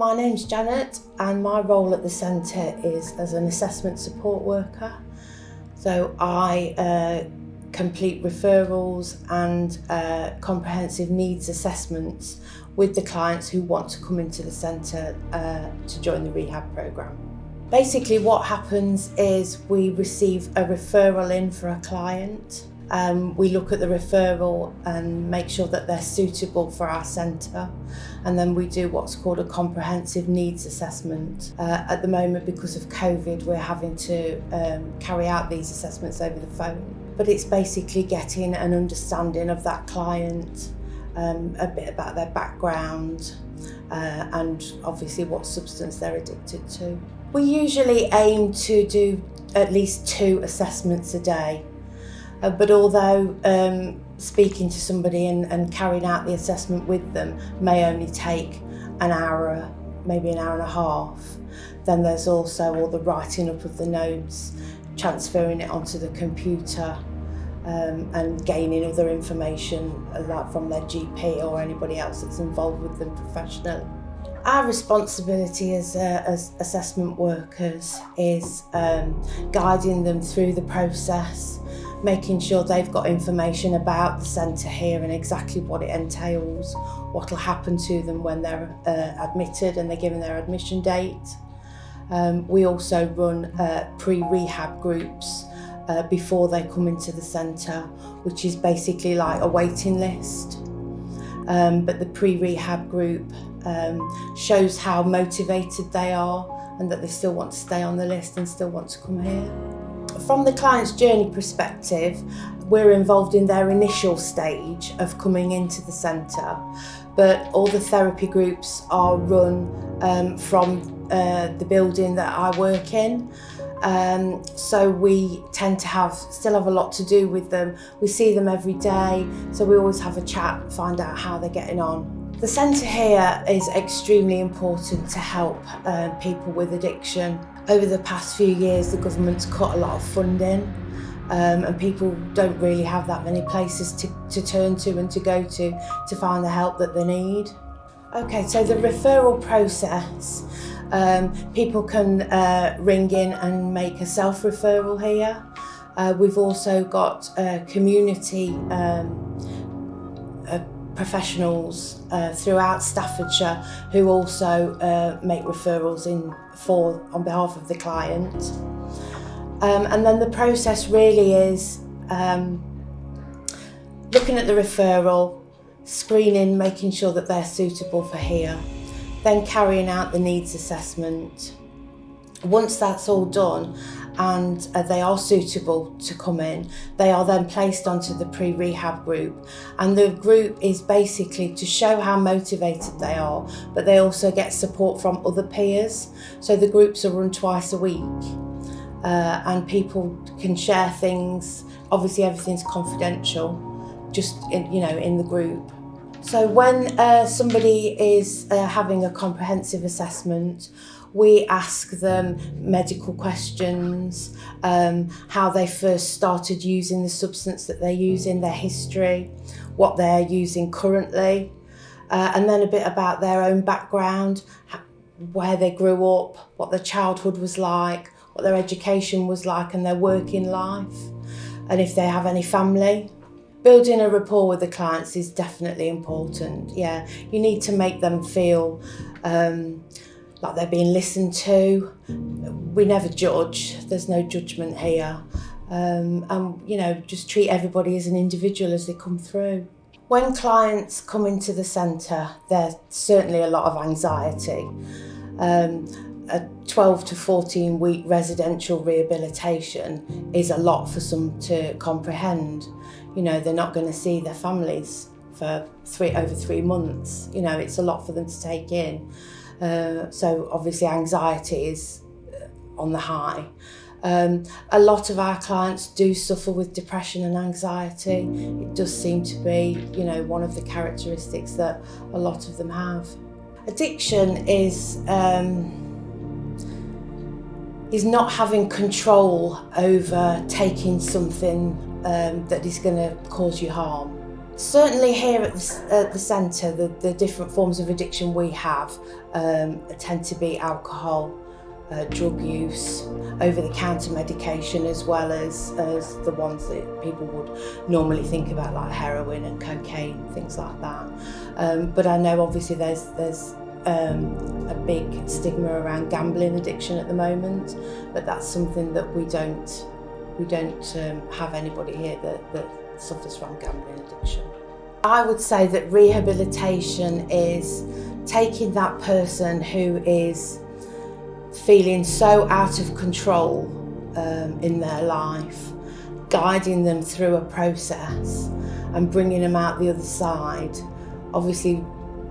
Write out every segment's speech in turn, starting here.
My name's Janet and my role at the centre is as an assessment support worker. So I complete referrals and comprehensive needs assessments with the clients who want to come into the centre to join the rehab programme. Basically what happens is we receive a referral in for a client. We look at the referral and make sure that they're suitable for our centre, and then we do what's called a comprehensive needs assessment. At the moment, because of COVID, we're having to carry out these assessments over the phone. But it's basically getting an understanding of that client, a bit about their background, and obviously what substance they're addicted to. We usually aim to do at least 2 assessments a day. But although speaking to somebody and carrying out the assessment with them may only take an hour, maybe an hour and a half, then there's also all the writing up of the notes, transferring it onto the computer, and gaining other information like from their GP or anybody else that's involved with them professionally. Our responsibility as assessment workers is guiding them through the process, making sure they've got information about the centre here and exactly what it entails, what will happen to them when they're admitted and they're given their admission date. We also run pre-rehab groups before they come into the centre, which is basically like a waiting list. But the pre-rehab group shows how motivated they are and that they still want to stay on the list and still want to come here. From the client's journey perspective, we're involved in their initial stage of coming into the centre, but all the therapy groups are run from the building that I work in. So we tend to still have a lot to do with them. We see them every day, so we always have a chat, find out how they're getting on. The centre here is extremely important to help people with addiction. Over the past few years, the government's cut a lot of funding, and people don't really have that many places to turn to and to go to find the help that they need. Okay, so the referral process, people can ring in and make a self-referral here. We've also got community professionals throughout Staffordshire who also make referrals on behalf of the client. And then the process really is looking at the referral, screening, making sure that they're suitable for here, then carrying out the needs assessment. Once that's all done and they are suitable to come in, they are then placed onto the pre-rehab group, and the group is basically to show how motivated they are, but they also get support from other peers. So the groups are run twice a week, and people can share things. Obviously everything's confidential, just in the group. So when somebody is having a comprehensive assessment, we ask them medical questions, how they first started using the substance that they're using, their history, what they're using currently, and then a bit about their own background, where they grew up, what their childhood was like, what their education was like and their working life, and if they have any family. Building a rapport with the clients is definitely important. Yeah, you need to make them feel like they're being listened to. We never judge, there's no judgment here. And just treat everybody as an individual as they come through. When clients come into the centre, there's certainly a lot of anxiety. A 12 to 14 week residential rehabilitation is a lot for some to comprehend. They're not going to see their families for over 3 months. It's a lot for them to take in. So obviously anxiety is on the high. A lot of our clients do suffer with depression and anxiety. It does seem to be, one of the characteristics that a lot of them have. Addiction is not having control over taking something that is going to cause you harm. Certainly here at the centre, the different forms of addiction we have tend to be alcohol, drug use, over-the-counter medication, as well as the ones that people would normally think about, like heroin and cocaine, things like that. But I know obviously there's a big stigma around gambling addiction at the moment, but that's something that we don't have anybody here that suffers from gambling addiction. I would say that rehabilitation is taking that person who is feeling so out of control in their life, guiding them through a process and bringing them out the other side, obviously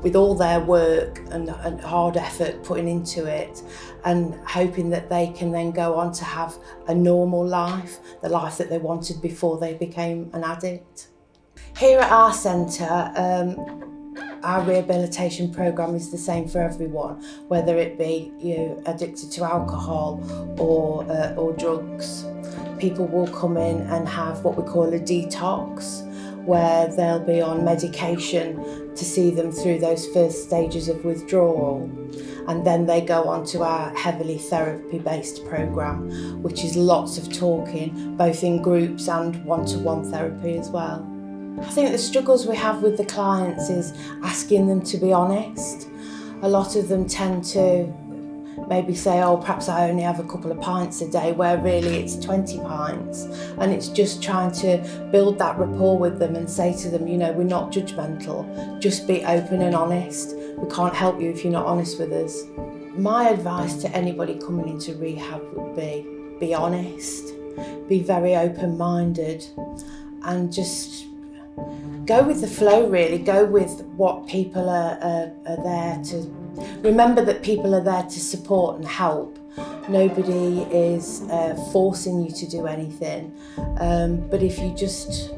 with all their work and hard effort putting into it, and hoping that they can then go on to have a normal life, the life that they wanted before they became an addict. Here at our centre, our rehabilitation programme is the same for everyone, whether it be addicted to alcohol or drugs. People will come in and have what we call a detox, where they'll be on medication to see them through those first stages of withdrawal, and then they go on to our heavily therapy-based programme, which is lots of talking, both in groups and one-to-one therapy as well. I think the struggles we have with the clients is asking them to be honest. A lot of them tend to maybe say, oh, perhaps I only have a couple of pints a day, where really it's 20 pints. And it's just trying to build that rapport with them and say to them, we're not judgmental, just be open and honest. We can't help you if you're not honest with us. My advice to anybody coming into rehab would be honest, be very open-minded, and just go with the flow, really. Go with what people are there to. Remember that people are there to support and help. Nobody is forcing you to do anything. But if you just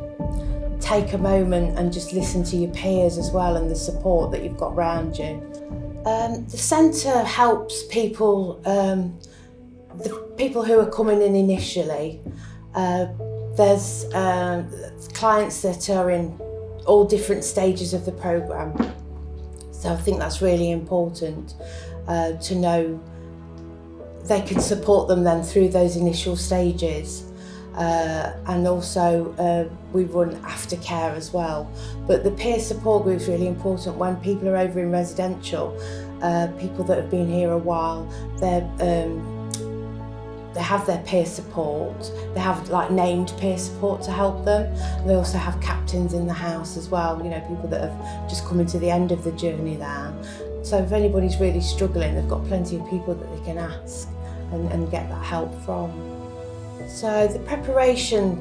take a moment and just listen to your peers as well, and the support that you've got around you. The centre helps people, the people who are coming in initially. There's clients that are in all different stages of the programme. So I think that's really important to know they can support them then through those initial stages. And also we run aftercare as well. But the peer support group is really important when people are over in residential. People that have been here a while, they have their peer support. They have named peer support to help them. They also have captains in the house as well, people that have just come into the end of the journey there. So if anybody's really struggling, they've got plenty of people that they can ask and get that help from. So the preparation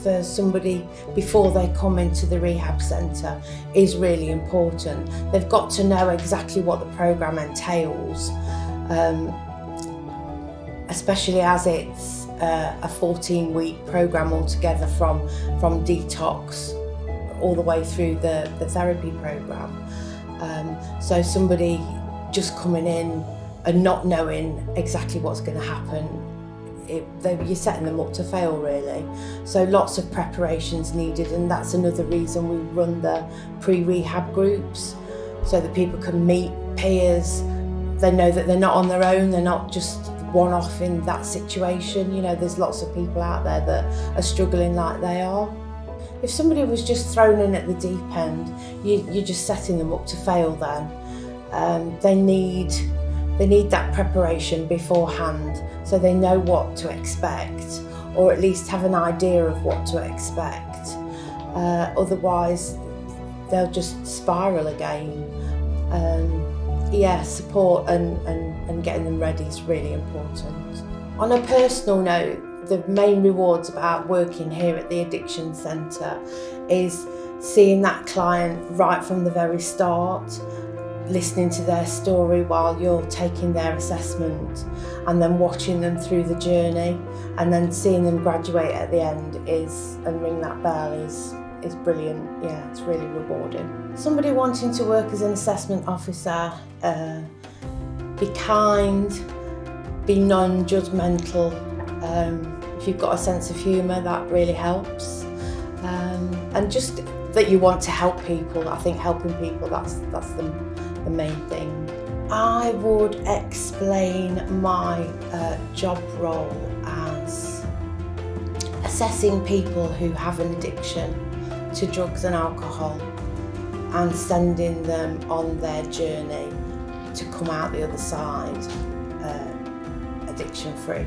for somebody before they come into the rehab centre is really important. They've got to know exactly what the programme entails. Especially as it's a 14-week programme altogether from detox all the way through the therapy programme. So somebody just coming in and not knowing exactly what's going to happen, you're setting them up to fail, really. So lots of preparations needed, and that's another reason we run the pre-rehab groups, so that people can meet peers. They know that they're not on their own, they're not just one-off in that situation. There's lots of people out there that are struggling like they are. If somebody was just thrown in at the deep end, you're just setting them up to fail then. They need that preparation beforehand, so they know what to expect, or at least have an idea of what to expect. Otherwise, they'll just spiral again. Support and getting them ready is really important. On a personal note, the main rewards about working here at the Addiction Centre is seeing that client right from the very start, listening to their story while you're taking their assessment, and then watching them through the journey, and then seeing them graduate at the end and ring that bell is brilliant. Yeah, it's really rewarding. Somebody wanting to work as an assessment officer, be kind, be non-judgmental. If you've got a sense of humour, that really helps. and just that you want to help people. I think helping people, that's the main thing. I would explain my job role as assessing people who have an addiction to drugs and alcohol and sending them on their journey to come out the other side addiction free.